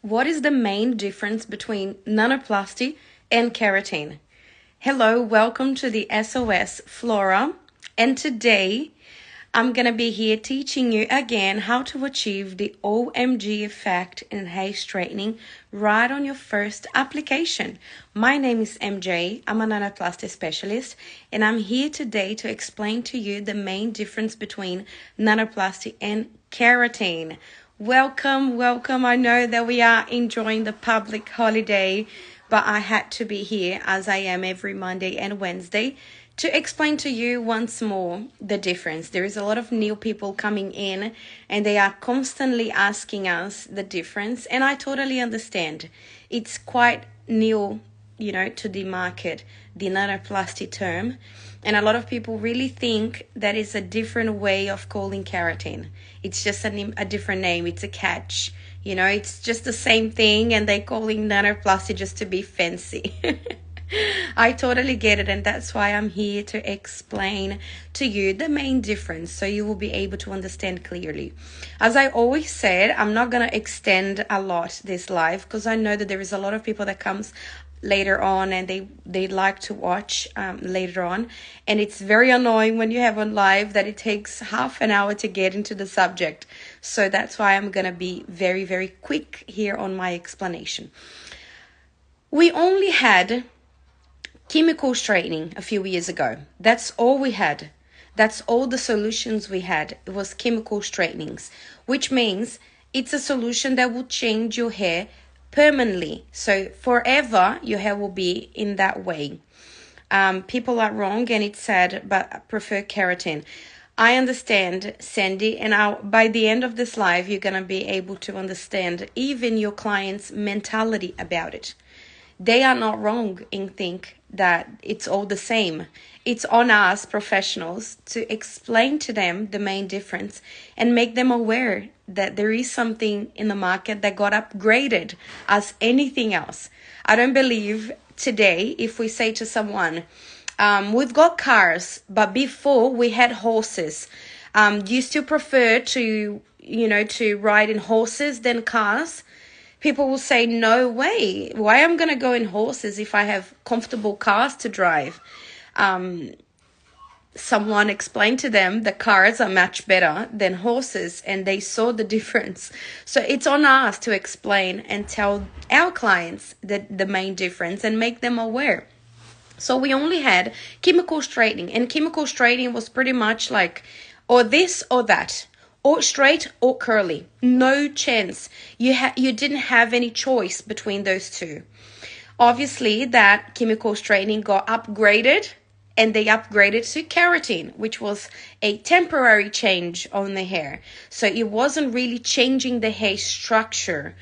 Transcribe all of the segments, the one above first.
What is the main difference between nanoplasty and keratin? Hello, welcome to the SOS Flora, and today I'm going to be here teaching you again how to achieve the OMG effect in hair straightening right on your first application. My name is MJ, I'm a nanoplasty specialist, and I'm here today to explain to you the main difference between nanoplasty and keratin. Welcome. I know that we are enjoying the public holiday, but I had to be here as I am every Monday and Wednesday to explain to you once more the difference. There is a lot of new people coming in and they are constantly asking us the difference, and I totally understand. It's quite new, to the market, the nanoplasty term, and a lot of people really think that it's a different way of calling keratin. It's just a different name. It's a catch. It's just the same thing and they're calling nanoplasty just to be fancy. I totally get it, and that's why I'm here to explain to you the main difference so you will be able to understand clearly. As I always said, I'm not going to extend a lot this live because I know that there is a lot of people that comes later on and they like to watch later on, and it's very annoying when you have on live that it takes half an hour to get into the subject. So that's why I'm going to be very, very quick here on my explanation. We only had chemical straightening a few years ago. That's all we had. That's all the solutions we had. It was chemical straightenings, which means it's a solution that will change your hair permanently. So forever, your hair will be in that way. People are wrong and it's sad, but I prefer keratin. I understand, Sandy, and by the end of this live, you're going to be able to understand even your client's mentality about it. They are not wrong in think that it's all the same. It's on us professionals to explain to them the main difference and make them aware that there is something in the market that got upgraded as anything else. I don't believe today if we say to someone, we've got cars, but before we had horses. Do you still prefer to ride in horses than cars? People will say, no way. Why am I going to go in horses if I have comfortable cars to drive? Someone explained to them that cars are much better than horses, and they saw the difference. So it's on us to explain and tell our clients the main difference and make them aware. So we only had chemical straightening, and chemical straightening was pretty much like, or this or that, or straight or curly. No chance. You didn't have any choice between those two. Obviously, that chemical straightening got upgraded, and they upgraded to keratin, which was a temporary change on the hair. So it wasn't really changing the hair structure.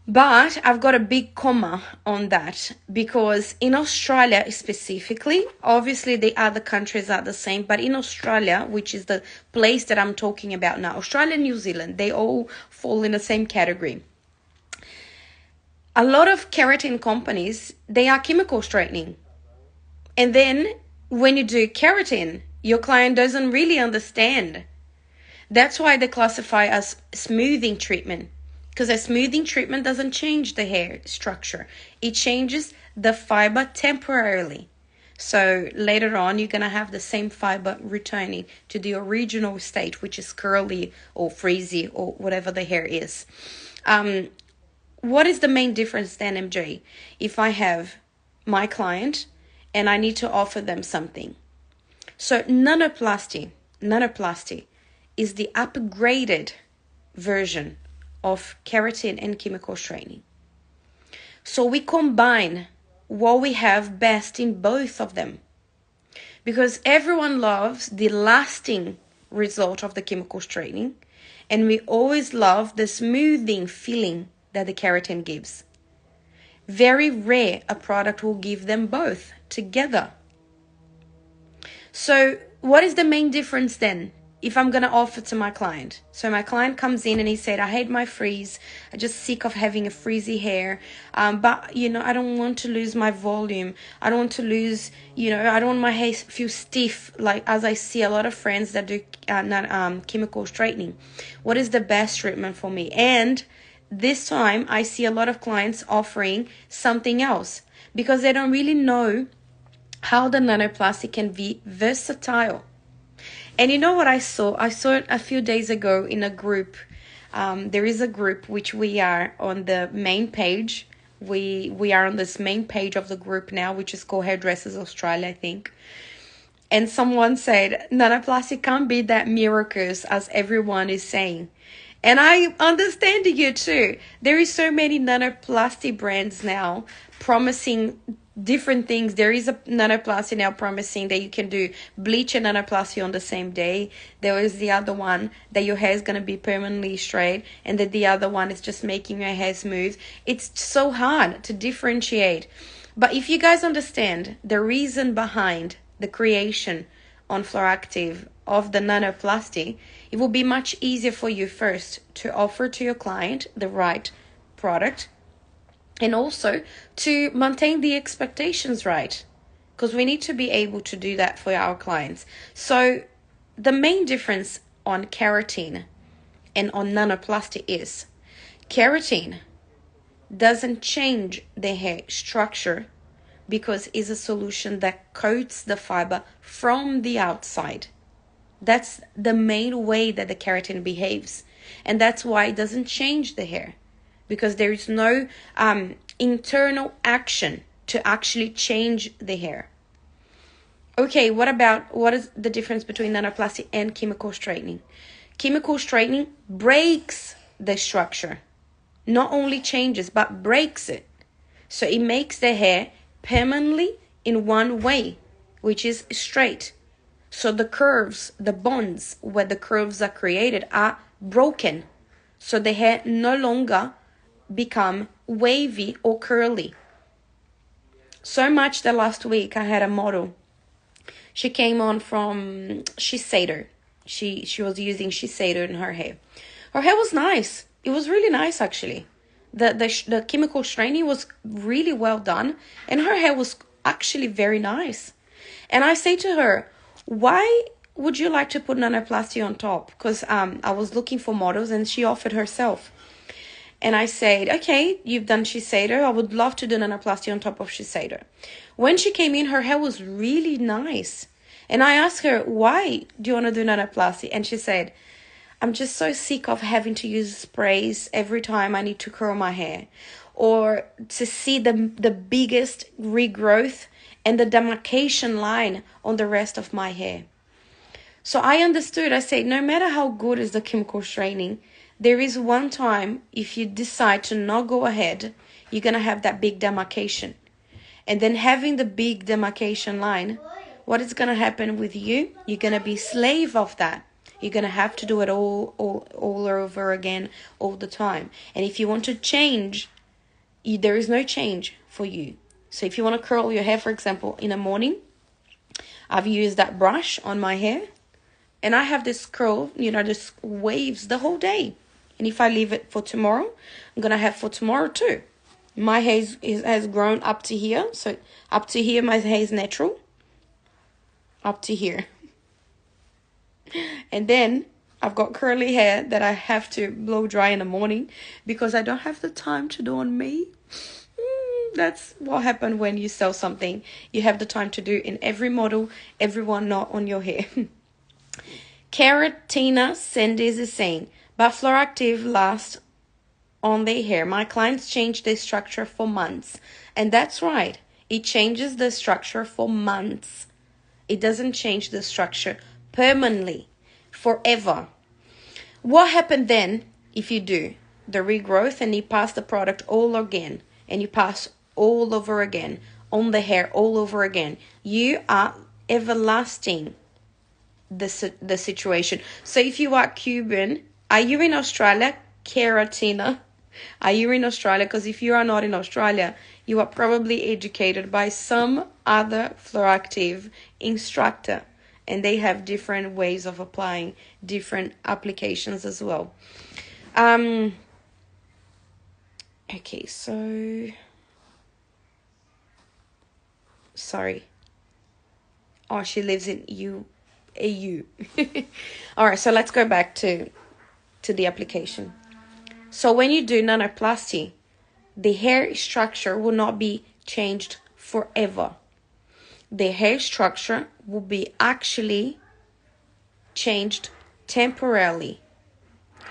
But I've got a big comma on that, because in Australia specifically, obviously the other countries are the same, but in Australia, which is the place that I'm talking about now, Australia and New Zealand, they all fall in the same category. A lot of keratin companies, they are chemical straightening. And then when you do keratin, your client doesn't really understand. That's why they classify as smoothing treatment. Because a smoothing treatment doesn't change the hair structure. It changes the fiber temporarily. So later on, you're going to have the same fiber returning to the original state, which is curly or frizzy or whatever the hair is. What is the main difference then, MJ? If I have my client and I need to offer them something. So nanoplasty is the upgraded version of keratin and chemical straightening. So we combine what we have best in both of them, because everyone loves the lasting result of the chemical straightening, and we always love the smoothing feeling that the keratin gives. Very rare a product will give them both together. So what is the main difference then if I'm going to offer to my client? So my client comes in and he said, I hate my frizz. I'm just sick of having a frizzy hair. But, I don't want to lose my volume. I don't want to lose, I don't want my hair feel stiff, like as I see a lot of friends that do chemical straightening. What is the best treatment for me? And this time I see a lot of clients offering something else because they don't really know how the nanoplastic can be versatile. And you know what I saw? I saw it a few days ago in a group. There is a group which we are on the main page. We are on this main page of the group now, which is called Hairdressers Australia, I think. And someone said, nanoplastic can't be that miracles as everyone is saying. And I understand you too. There is so many nanoplasty brands now promising different things. There is a nanoplasty now promising that you can do bleach and nanoplasty on the same day. There is the other one that your hair is going to be permanently straight, and that the other one is just making your hair smooth. It's so hard to differentiate. But if you guys understand the reason behind the creation on Fluoractive of the nanoplasty, it will be much easier for you first to offer to your client the right product, and also to maintain the expectations right, because we need to be able to do that for our clients. So the main difference on keratin and on nanoplasty is keratin doesn't change the hair structure because it's a solution that coats the fiber from the outside. That's the main way that the keratin behaves. And that's why it doesn't change the hair, because there is no internal action to actually change the hair. Okay, what is the difference between nanoplasty and chemical straightening? Chemical straightening breaks the structure. Not only changes, but breaks it. So it makes the hair permanently in one way, which is straight. So the curves, the bonds where the curves are created are broken. So the hair no longer become wavy or curly. So much that last week I had a model. She came on from Shiseido. She was using Shiseido in her hair. Her hair was nice. It was really nice actually. The chemical straightening was really well done, and her hair was actually very nice. And I say to her, why would you like to put nanoplasty on top? Because I was looking for models and she offered herself. And I said, okay, you've done Shiseido. I would love to do nanoplasty on top of Shiseido. When she came in, her hair was really nice. And I asked her, why do you want to do nanoplasty? And she said, I'm just so sick of having to use sprays every time I need to curl my hair, or to see the biggest regrowth and the demarcation line on the rest of my hair. So I understood. I said, no matter how good is the chemical straightening, there is one time if you decide to not go ahead, you're going to have that big demarcation. And then having the big demarcation line, what is going to happen with you? You're going to be slave of that. You're going to have to do it all over again all the time. And if you want to change, there is no change for you. So if you want to curl your hair, for example, in the morning, I've used that brush on my hair, and I have this curl, this waves the whole day. And if I leave it for tomorrow, I'm going to have for tomorrow too. My hair has grown up to here. So up to here, my hair is natural. Up to here. And then I've got curly hair that I have to blow dry in the morning because I don't have the time to do on me. That's what happened when you sell something. You have the time to do in every model, everyone not on your hair. Keratina Sandy's is saying, but Fluoractive lasts on their hair. My clients change their structure for months. And that's right. It changes the structure for months. It doesn't change the structure permanently, forever. What happened then if you do the regrowth and you pass the product all again, and you pass all over again on the hair all over again? You are everlasting the situation. So if you are Cuban, are you in Australia, Keratina? Are you in Australia? Because if you are not in Australia, you are probably educated by some other Fluoractive instructor. And they have different ways of applying different applications as well. Okay, so... Sorry. Oh, she lives in AU. All right, so let's go back to the application. So when you do nanoplasty, the hair structure will not be changed forever. The hair structure will be actually changed temporarily.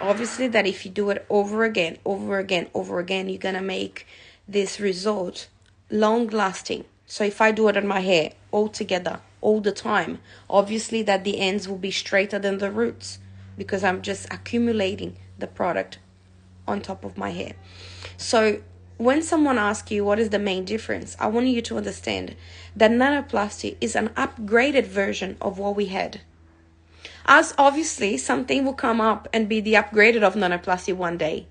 Obviously, that if you do it over again, you're gonna make this result long lasting. So if I do it on my hair all together, all the time, obviously that the ends will be straighter than the roots because I'm just accumulating the product on top of my hair. So when someone asks you what is the main difference, I want you to understand that nanoplasty is an upgraded version of what we had. As obviously something will come up and be the upgraded of nanoplasty one day.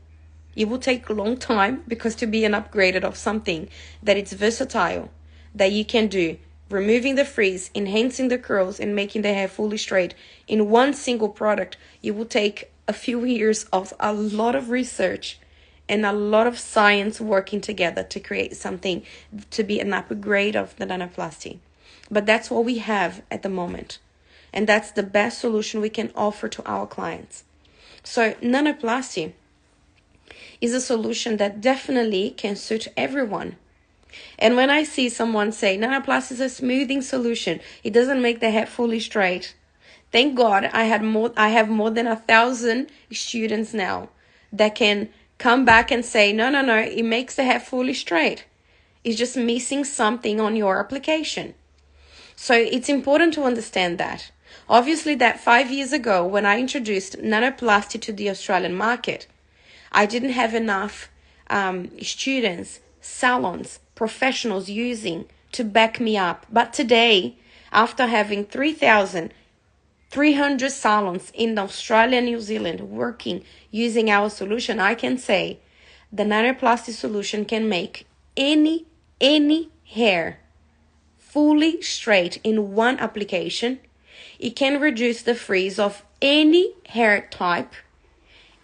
It will take a long time because to be an upgraded of something that it's versatile, that you can do, removing the frizz, enhancing the curls, and making the hair fully straight in one single product, it will take a few years of a lot of research and a lot of science working together to create something to be an upgrade of the nanoplasty. But that's what we have at the moment. And that's the best solution we can offer to our clients. So nanoplasty is a solution that definitely can suit everyone. And when I see someone say nanoplasty is a smoothing solution, it doesn't make the hair fully straight. Thank God I have more than 1,000 students now that can come back and say, no, it makes the hair fully straight. It's just missing something on your application. So it's important to understand that. Obviously that 5 years ago when I introduced nanoplasty to the Australian market, I didn't have enough students, salons, professionals using to back me up. But today, after having 3,300 salons in Australia and New Zealand working using our solution, I can say the nanoplasty solution can make any hair fully straight in one application. It can reduce the frizz of any hair type,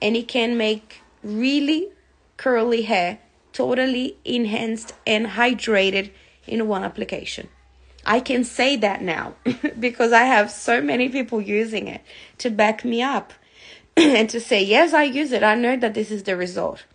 and it can make really curly hair totally enhanced and hydrated in one application. I can say that now because I have so many people using it to back me up and to say, yes, I use it. I know that this is the result.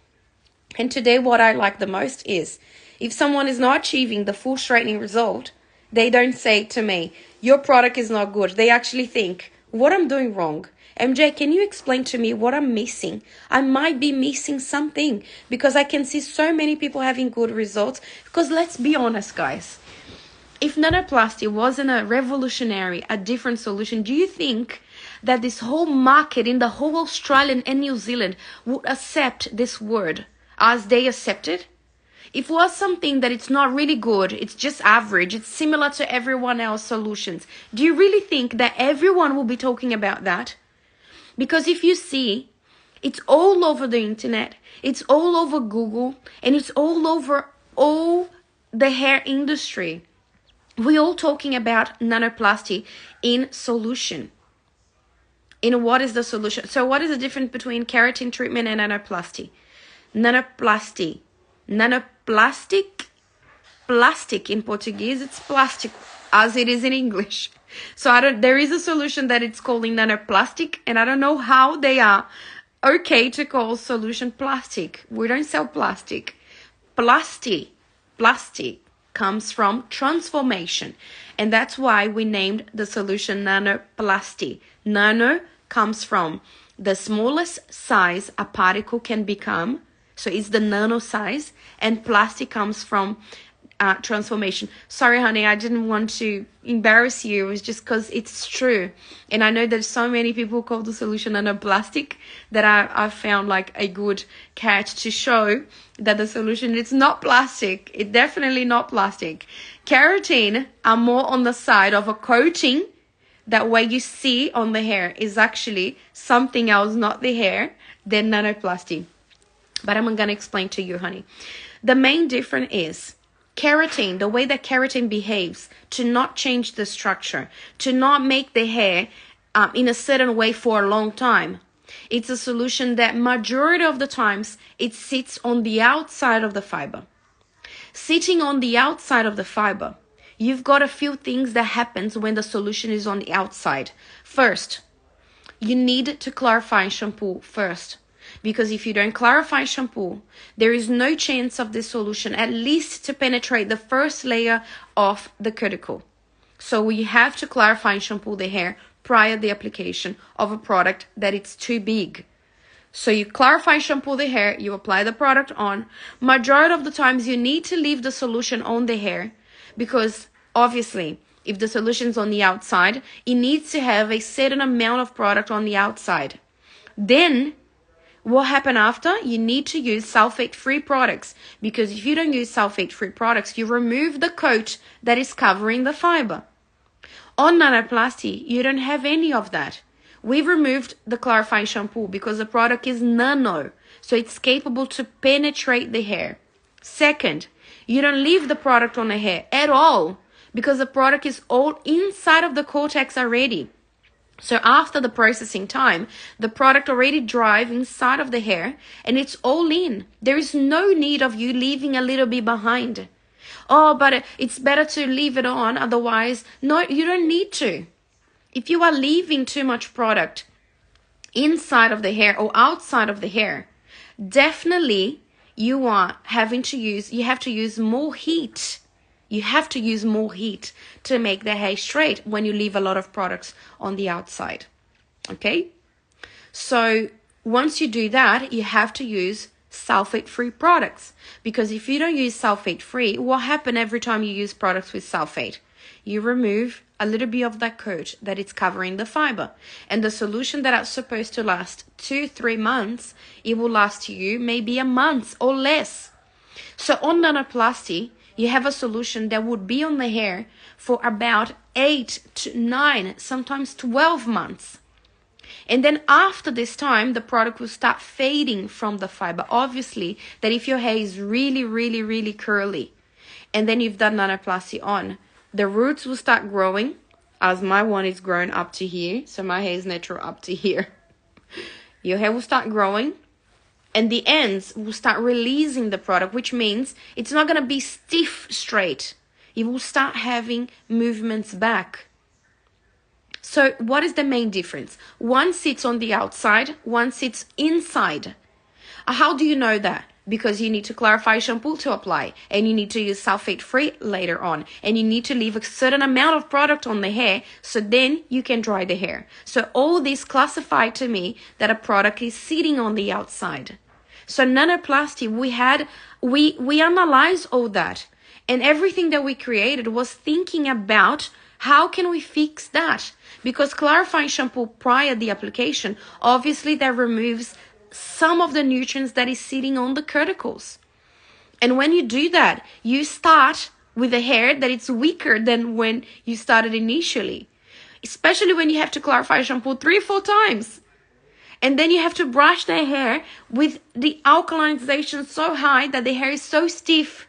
And today what I like the most is if someone is not achieving the full straightening result, they don't say to me, your product is not good. They actually think, what I'm doing wrong? MJ, can you explain to me what I'm missing? I might be missing something because I can see so many people having good results. Because let's be honest, guys. If nanoplasty wasn't a revolutionary, a different solution, do you think that this whole market in the whole Australian and New Zealand would accept this word as they accept it? If it was something that it's not really good, it's just average, it's similar to everyone else's solutions, do you really think that everyone will be talking about that? Because if you see, it's all over the internet, it's all over Google, and it's all over all the hair industry. We're all talking about nanoplasty in solution. In what is the solution? So what is the difference between keratin treatment and nanoplasty? Nanoplasty. Nanoplastic. Plastic in Portuguese, it's plastic as it is in English. So there is a solution that it's calling nanoplastic, and I don't know how they are okay to call solution plastic. We don't sell plastic. Plastic comes from transformation, and that's why we named the solution nanoplasty. Nano comes from the smallest size a particle can become, so it's the nano size, and plastic comes from transformation. Sorry, honey, I didn't want to embarrass you. It was just because it's true. And I know that so many people call the solution nanoplastic that I found like a good catch to show that the solution, it's not plastic. It's definitely not plastic. Keratin are more on the side of a coating that what you see on the hair is actually something else, not the hair, than nanoplasty. But I'm going to explain to you, honey. The main difference is keratin, the way that keratin behaves to not change the structure, to not make the hair in a certain way for a long time. It's a solution that majority of the times it sits on the outside of the fiber. Sitting on the outside of the fiber, you've got a few things that happens when the solution is on the outside. First, you need to clarify shampoo first. because if you don't clarify shampoo, there is no chance of this solution at least to penetrate the first layer of the cuticle. So we have to clarify and shampoo the hair prior to the application of a product that it's too big. So you clarify and shampoo the hair, you apply the product on. Majority of the times you need to leave the solution on the hair because obviously if the solution's on the outside, it needs to have a certain amount of product on the outside. Then what happens after? You need to use sulfate-free products because if you don't use sulfate-free products, you remove the coat that is covering the fiber. On nanoplasty, you don't have any of that. We've removed the clarifying shampoo because the product is nano, so it's capable to penetrate the hair. Second, you don't leave the product on the hair at all because the product is all inside of the cortex already. So after the processing time, the product already dries inside of the hair and it's all in. There is no need of you leaving a little bit behind. Oh, but it's better to leave it on, otherwise, no, you don't need to. If you are leaving too much product inside of the hair or outside of the hair, definitely you have to use more heat. You have to use more heat to make the hair straight when you leave a lot of products on the outside. Okay? So once you do that, you have to use sulfate-free products. Because if you don't use sulfate-free, what happens every time you use products with sulfate? You remove a little bit of that coat that is covering the fiber. And the solution that is supposed to last 2-3 months, it will last you maybe a month or less. So on nanoplasty, you have a solution that would be on the hair for about 8 to 9, sometimes 12 months. And then after this time, the product will start fading from the fiber. Obviously, that if your hair is really, really, really curly, and then you've done nanoplasty on, the roots will start growing, as my one is grown up to here. So my hair is natural up to here. Your hair will start growing, and the ends will start releasing the product, which means it's not going to be stiff straight. It will start having movements back. So what is the main difference? One sits on the outside, one sits inside. How do you know that? Because you need to clarify shampoo to apply, and you need to use sulfate-free later on, and you need to leave a certain amount of product on the hair so then you can dry the hair. So all this classified to me that a product is sitting on the outside. So nanoplasty, we analyzed all that, and everything that we created was thinking about how can we fix that? Because clarifying shampoo prior to the application, obviously that removes some of the nutrients that is sitting on the cuticles. And when you do that, you start with a hair that it's weaker than when you started initially. Especially when you have to clarify shampoo 3-4 times. And then you have to brush the hair with the alkalinization so high that the hair is so stiff.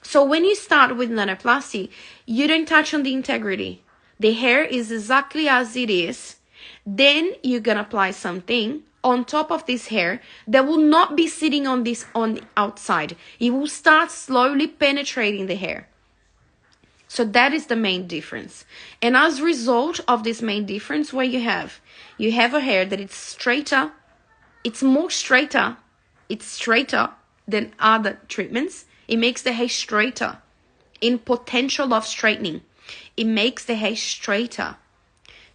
So when you start with nanoplasty, you don't touch on the integrity. The hair is exactly as it is. Then you're going to apply something on top of this hair that will not be sitting on the outside. It will start slowly penetrating the hair. So that is the main difference. And as a result of this main difference, what you have a hair that it's straighter. It's more straighter. It's straighter than other treatments. It makes the hair straighter in potential of straightening. It makes the hair straighter.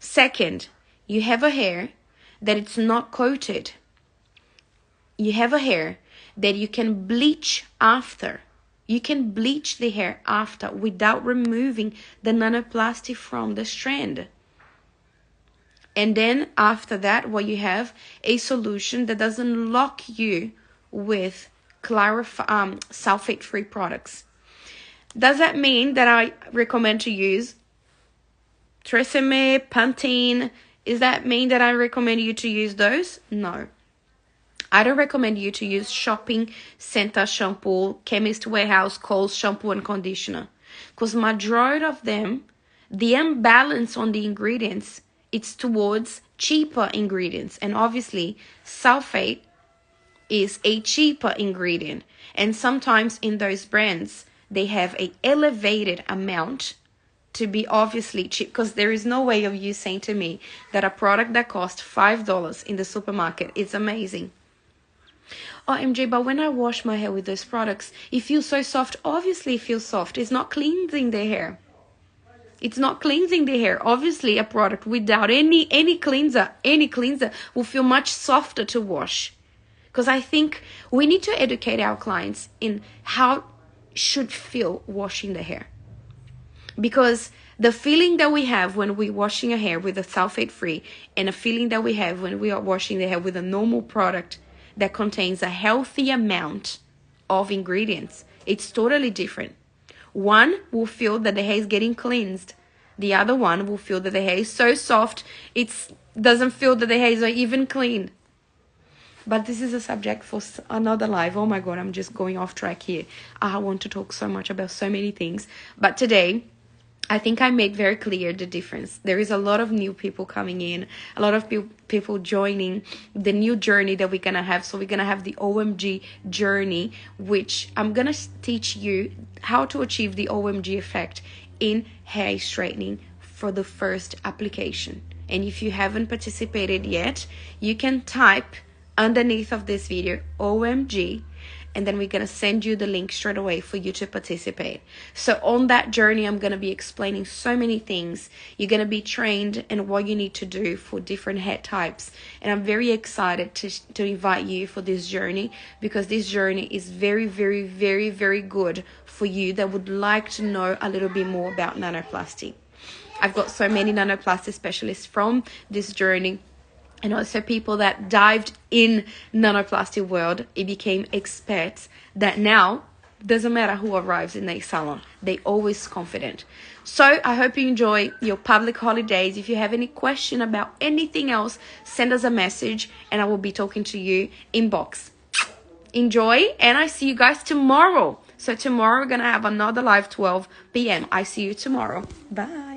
Second, you have a hair that it's not coated. You have a hair that you can bleach after. You can bleach the hair after without removing the nanoplasty from the strand. And then after that, what you have a solution that doesn't lock you with sulfate-free products. Does that mean that I recommend to use Tresemme, Pantene? Does that mean that I recommend you to use those? No. I don't recommend you to use shopping center shampoo, Chemist Warehouse, Kohl's shampoo and conditioner. Because majority of them, the imbalance on the ingredients, it's towards cheaper ingredients. And obviously, sulfate is a cheaper ingredient. And sometimes in those brands, they have an elevated amount to be obviously cheap, because there is no way of you saying to me that a product that costs $5 in the supermarket is amazing. OMG, but when I wash my hair with those products, it feels so soft. Obviously, it feels soft. It's not cleansing the hair. It's not cleansing the hair. Obviously, a product without any cleanser will feel much softer to wash. Because I think we need to educate our clients in how should feel washing the hair. Because the feeling that we have when we're washing a hair with a sulfate-free and a feeling that we have when we are washing the hair with a normal product that contains a healthy amount of ingredients, it's totally different. One will feel that the hair is getting cleansed. The other one will feel that the hair is so soft, it doesn't feel that the hair is even clean. But this is a subject for another live. Oh my God, I'm just going off track here. I want to talk so much about so many things. But today, I think I made very clear the difference. There is a lot of new people coming in, a lot of people joining the new journey that we're going to have. So we're going to have the OMG journey, which I'm going to teach you how to achieve the OMG effect in hair straightening for the first application. And if you haven't participated yet, you can type underneath of this video OMG, and then we're going to send you the link straight away for you to participate. So on that journey, I'm going to be explaining so many things. You're going to be trained in what you need to do for different hair types. And I'm very excited to invite you for this journey, because this journey is very, very, very, very good for you that would like to know a little bit more about nanoplasty. I've got so many nanoplasty specialists from this journey, and also people that dived in nanoplasty world. It became experts that now doesn't matter who arrives in their salon, they always confident. So I hope you enjoy your public holidays. If you have any question about anything else, send us a message and I will be talking to you inbox. Enjoy, and I see you guys tomorrow. So tomorrow we're gonna have another live 12 p.m. I see you tomorrow. Bye.